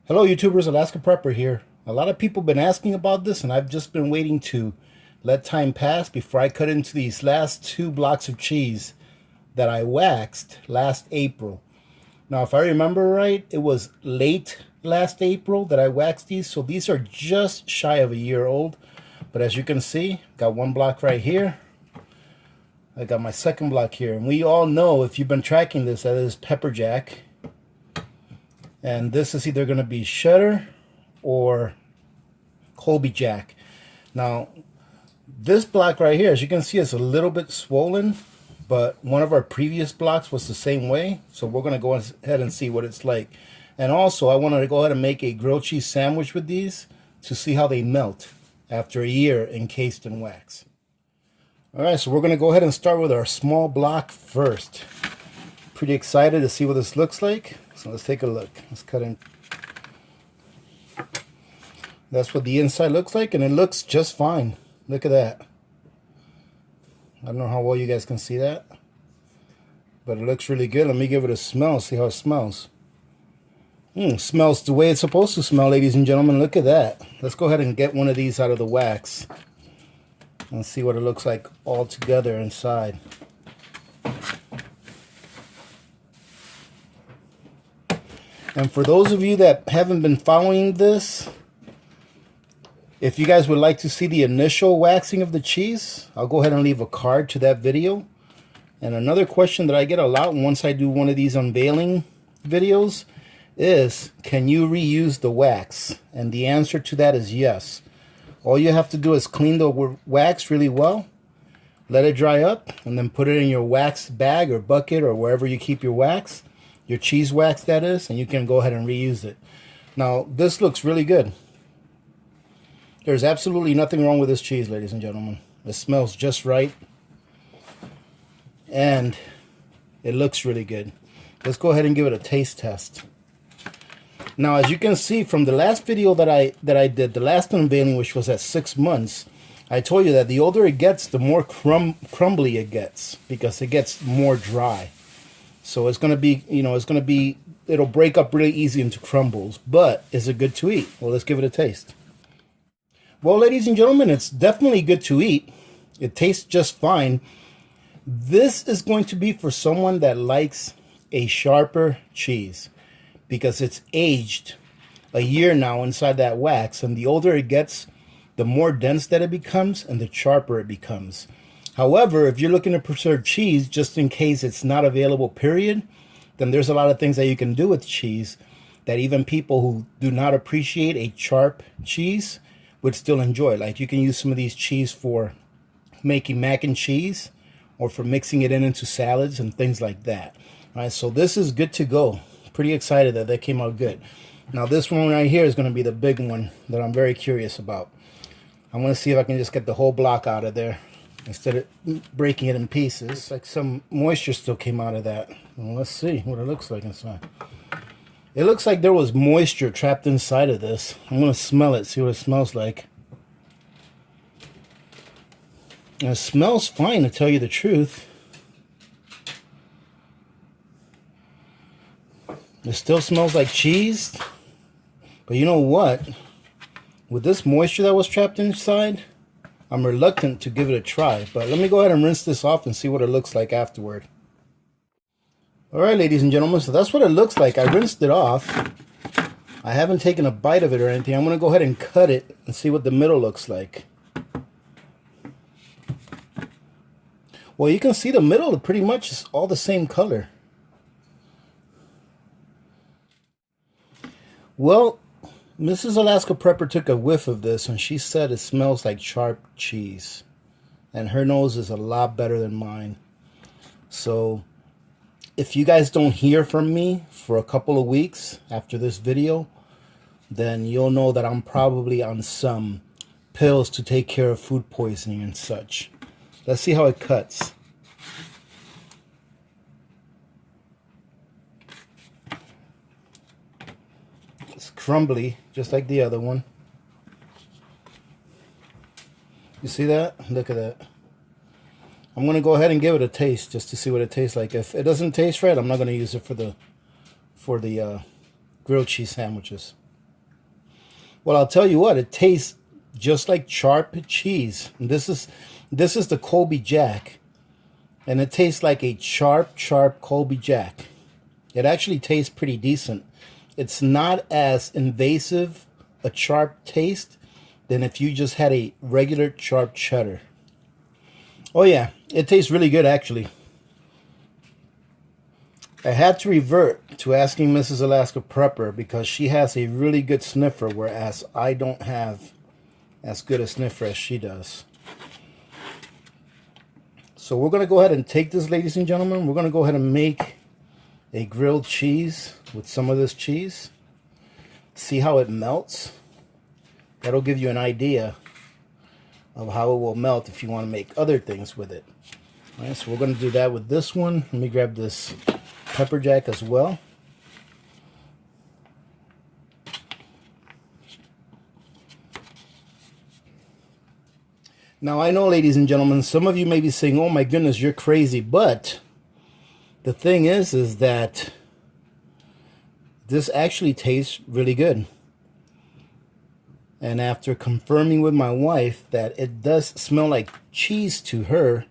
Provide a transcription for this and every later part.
Hello YouTubers, Alaska Prepper here. A lot of people have been asking about this and I've just been waiting to let time pass before I cut into these last two blocks of cheese that I waxed last April. Now if I remember right, it was late last April that I waxed these, so these are just shy of a year old. But as you can see, got one block right here. I got my second block here, and we all know, if you've been tracking this, that is pepper jack. And this is either going to be cheddar or Colby Jack. Now, this block right here, as you can see, is a little bit swollen, but one of our previous blocks was the same way. So we're going to go ahead and see what it's like. And also, I wanted to go ahead and make a grilled cheese sandwich with these to see how they melt after a year encased in wax. All right, so we're going to go ahead and start with our small block first. Pretty excited to see what this looks like. So let's take a look. Let's cut in. That's what the inside looks like, and it looks just fine. Look at that. I don't know how well you guys can see that, but it looks really good. Let me give it a smell, see how it smells. Smells the way it's supposed to smell, ladies and gentlemen. Look at that. Let's go ahead and get one of these out of the wax and see what it looks like all together inside. And for those of you that haven't been following this, if you guys would like to see the initial waxing of the cheese, I'll go ahead and leave a card to that video. And another question that I get a lot once I do one of these unveiling videos is, can you reuse the wax? And the answer to that is yes. All you have to do is clean the wax really well, let it dry up, and then put it in your wax bag or bucket or wherever you keep your wax. Your cheese wax, that is, and you can go ahead and reuse it. Now, this looks really good. There's absolutely nothing wrong with this cheese, ladies and gentlemen. It smells just right, and it looks really good. Let's go ahead and give it a taste test. Now, as you can see from the last video that I did, the last unveiling, which was at 6 months, I told you that the older it gets, the more crumbly it gets, because it gets more dry. So it's going to be, it'll break up really easy into crumbles. But is it good to eat? Well, let's give it a taste. Well, ladies and gentlemen, it's definitely good to eat. It tastes just fine. This is going to be for someone that likes a sharper cheese, because it's aged a year now inside that wax. And the older it gets, the more dense that it becomes and the sharper it becomes. However, if you're looking to preserve cheese just in case it's not available, period, then there's a lot of things that you can do with cheese that even people who do not appreciate a sharp cheese would still enjoy. Like, you can use some of these cheese for making mac and cheese or for mixing it into salads and things like that. All right, so this is good to go. Pretty excited that came out good. Now, this one right here is going to be the big one that I'm very curious about. I'm going to see if I can just get the whole block out of there instead of breaking it in pieces. It's like some moisture still came out of that. Well, let's see what it looks like inside. It looks like there was moisture trapped inside of this. I'm going to smell it, see what it smells like. And it smells fine, to tell you the truth. It still smells like cheese. But you know what? With this moisture that was trapped inside, I'm reluctant to give it a try, but let me go ahead and rinse this off and see what it looks like afterward. Alright, ladies and gentlemen, so that's what it looks like. I rinsed it off. I haven't taken a bite of it or anything. I'm going to go ahead and cut it and see what the middle looks like. Well, you can see the middle pretty much is all the same color. Well, Mrs. Alaska Prepper took a whiff of this and she said it smells like sharp cheese. And her nose is a lot better than mine. So if you guys don't hear from me for a couple of weeks after this video, then you'll know that I'm probably on some pills to take care of food poisoning and such. Let's see how it cuts. It's crumbly, just like the other one. You see that? Look at that. I'm going to go ahead and give it a taste just to see what it tastes like. If it doesn't taste right, I'm not going to use it for the grilled cheese sandwiches. Well, I'll tell you what, it tastes just like sharp cheese. And this is the Colby Jack. And it tastes like a sharp Colby Jack. It actually tastes pretty decent. It's not as invasive a sharp taste than if you just had a regular sharp cheddar. Oh yeah, it tastes really good actually. I had to revert to asking Mrs. Alaska Prepper because she has a really good sniffer, whereas I don't have as good a sniffer as she does. So we're going to go ahead and take this, ladies and gentlemen. We're going to go ahead and make a grilled cheese with some of this cheese. See how it melts. That'll give you an idea of how it will melt if you want to make other things with it. All right, so we're going to do that with this one. Let me grab this pepper jack as well. Now I know, ladies and gentlemen, some of you may be saying, oh my goodness, you're crazy, but the thing is that this actually tastes really good. And after confirming with my wife that it does smell like cheese to her,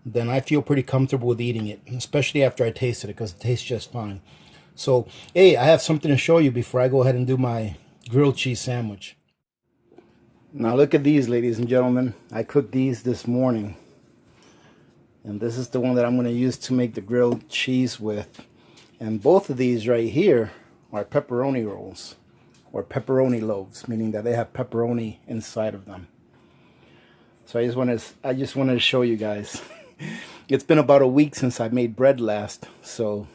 then I feel pretty comfortable with eating it, especially after I tasted it, because it tastes just fine. So, hey, I have something to show you before I go ahead and do my grilled cheese sandwich. Now look at these, ladies and gentlemen. I cooked these this morning. And this is the one that I'm going to use to make the grilled cheese with. And both of these right here are pepperoni rolls, or pepperoni loaves, meaning that they have pepperoni inside of them. So I just wanted to show you guys. It's been about a week since I made bread last. So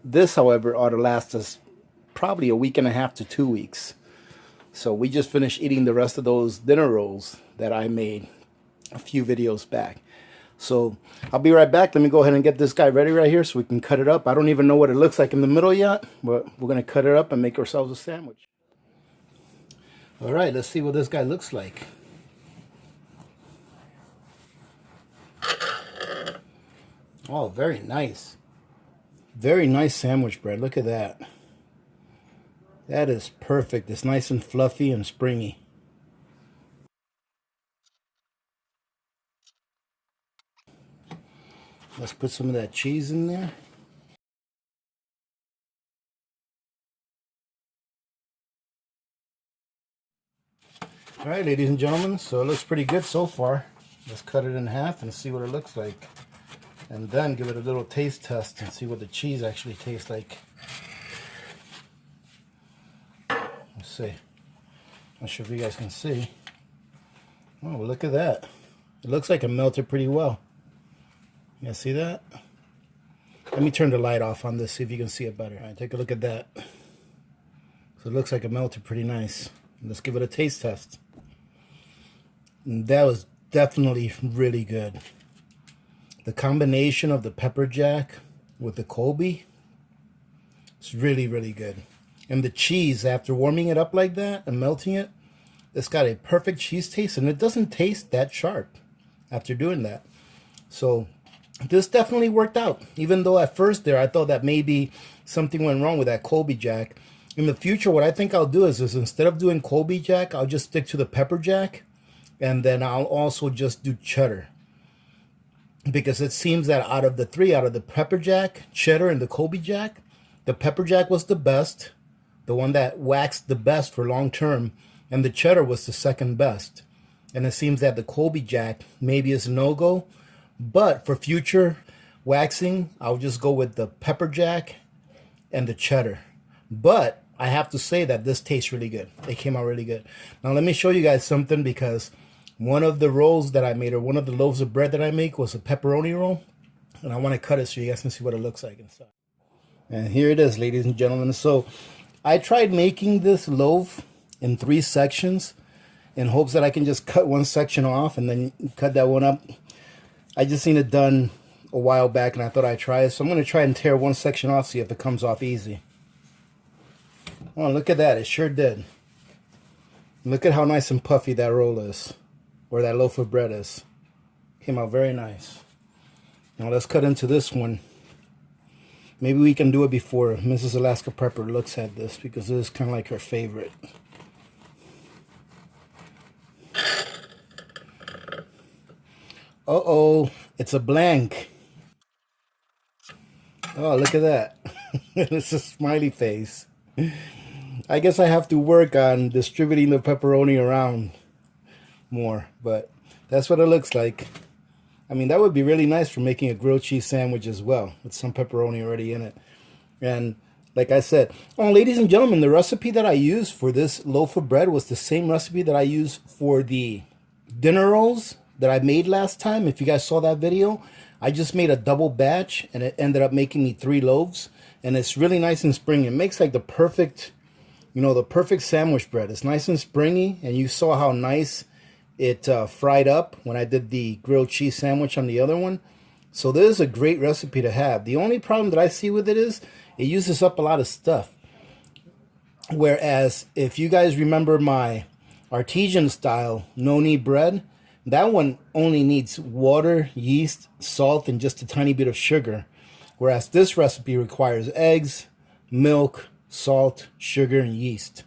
this, however, ought to last us probably a week and a half to 2 weeks. So we just finished eating the rest of those dinner rolls that I made a few videos back. So I'll be right back. Let me go ahead and get this guy ready right here so we can cut it up. I don't even know what it looks like in the middle yet, but we're going to cut it up and make ourselves a sandwich. All right, let's see what this guy looks like. Oh, very nice. Very nice sandwich bread. Look at that. That is perfect. It's nice and fluffy and springy. Let's put some of that cheese in there. All right, ladies and gentlemen, so it looks pretty good so far. Let's cut it in half and see what it looks like. And then give it a little taste test and see what the cheese actually tastes like. Let's see. Not sure if you guys can see. Oh, look at that. It looks like it melted pretty well. You guys see that? Let me turn the light off on this, see if you can see it better. All right, take a look at that. So it looks like it melted pretty nice. Let's give it a taste test. And that was definitely really good. The combination of the pepper jack with the Colby, it's really, really good. And the cheese, after warming it up like that and melting it, it's got a perfect cheese taste, and it doesn't taste that sharp after doing that. So this definitely worked out, even though at first there I thought that maybe something went wrong with that Colby jack. In the future, what I think I'll do is instead of doing Colby jack, I'll just stick to the pepper jack, and then I'll also just do cheddar. Because it seems that out of the three, out of the pepper jack, cheddar, and the Colby jack, the pepper jack was the best, the one that waxed the best for long term, and the cheddar was the second best. And it seems that the Colby jack maybe is a no-go, but for future waxing, I'll just go with the pepper jack and the cheddar. But I have to say that this tastes really good. It came out really good. Now let me show you guys something, because one of the rolls that I made, or one of the loaves of bread that I make, was a pepperoni roll. And I want to cut it so you guys can see what it looks like inside. And here it is, ladies and gentlemen. So I tried making this loaf in 3 sections in hopes that I can just cut one section off and then cut that one up. I just seen it done a while back and I thought I'd try it. So I'm going to try and tear one section off, see if it comes off easy. Oh, look at that. It sure did. Look at how nice and puffy that roll is, or that loaf of bread is. Came out very nice. Now let's cut into this one. Maybe we can do it before Mrs. Alaska Prepper looks at this, because this is kind of like her favorite. Uh-oh, it's a blank. Oh, look at that. It's a smiley face. I guess I have to work on distributing the pepperoni around more, but that's what it looks like. I mean, that would be really nice for making a grilled cheese sandwich as well, with some pepperoni already in it. And like I said, oh, ladies and gentlemen, the recipe that I used for this loaf of bread was the same recipe that I used for the dinner rolls that I made last time. If you guys saw that video, I just made a double batch and it ended up making me 3 loaves. And it's really nice and springy. It makes like the perfect, you know, the perfect sandwich bread. It's nice and springy, and you saw how nice it fried up when I did the grilled cheese sandwich on the other one. So this is a great recipe to have. The only problem that I see with it is it uses up a lot of stuff. Whereas if you guys remember my artesian style no-knead bread, that one only needs water, yeast, salt, and just a tiny bit of sugar. Whereas this recipe requires eggs, milk, salt, sugar, and yeast.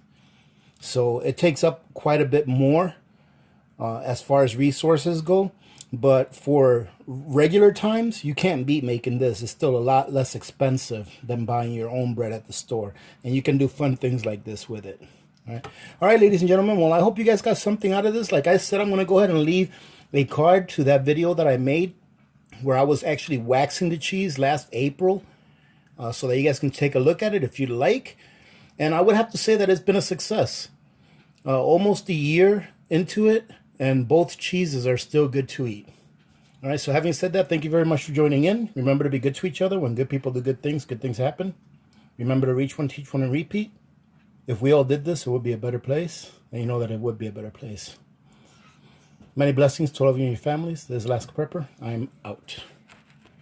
So it takes up quite a bit more as far as resources go. But for regular times, you can't beat making this. It's still a lot less expensive than buying your own bread at the store. And you can do fun things like this with it. All right, ladies and gentlemen. Well, I hope you guys got something out of this. Like I said, I'm going to go ahead and leave a card to that video that I made where I was actually waxing the cheese last April. So that you guys can take a look at it if you'd like. And I would have to say that it's been a success. Almost a year into it, and both cheeses are still good to eat. All right, so having said that, thank you very much for joining in. Remember to be good to each other. When good people do good things happen. Remember to reach one, teach one, and repeat. If we all did this, it would be a better place. And you know that it would be a better place. Many blessings to all of you and your families. This is Alaska Prepper. I'm out.